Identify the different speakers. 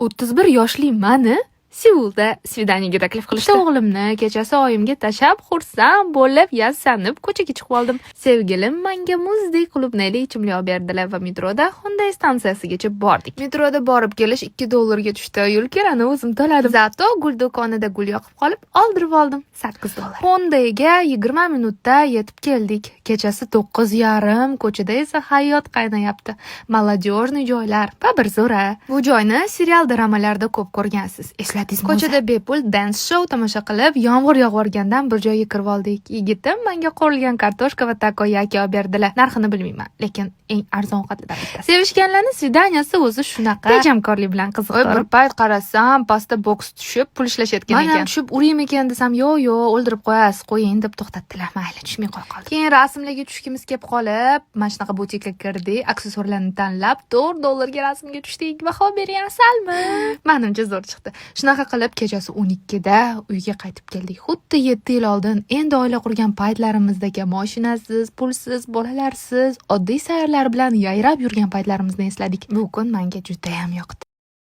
Speaker 1: 31 yoshli mani Seulda svidaniyaga taklif qilishdi. O'g'limni kechasi oyimga tashab, xursand bo'lib, yasanib ko'chaga chiqib oldim. Sevgilim menga muzdek qulupnayli ichimlik olib berdilar va metroda Hyundai stansiyasigacha bordik. Metroda borib kelish $2 tushdi. Yo'l kirani o'zim to'ladim. Zato gul do'konida gul yoqib qolib, oldirib oldim. $8. Hyundaiga 20 minutda yetib keldik. Kechasi 9:30, ko'chada esa hayot qaynayapti. Молодежный joylar va bir zo'ra. Bu joyni serial dramalarda ko'p ko'rgansiz. Ko'chada bepul dance show tomosha qilib, yomg'ir yog'vorgandan bir joyga kirib oldik. Yigitim menga qo'rilgan kartoshka va takoyaki olib berdilar. Narxini bilmayman, lekin eng arzon ovqatlardan bittasi. Sevishganlarning svidaniyasi o'zi shunaqa. Tejamkorlik bilan qiziqib. Bir payt qarasam, pastda boks tushib, pul ishlashayotgan ekan. Men ham tushib uraymi ekan desam, yo'q, o'ldirib qo'yasiz, qo'ying deb to'xtatdilar. Mayli, tushmay qoldim. Keyin rasmlarga tushgimiz kelib qolib, mana shunaqa butikka kirdik, aksessuarlarni tanlab, $4 rasmga tushdik. Baho bering, asalmi? Menimcha zo'r chiqdi. Shunaqa qilib kechasi 12da uyga qaytib keldik. Xuddi 7 yil oldin endi oila qurgan paytlarimizdagi mashinasiz, pulsiz, bolalarsiz, oddiy sayrlar bilan yayrab yurgan paytlarimizni esladik. Bu kun menga juda ham yoqdi.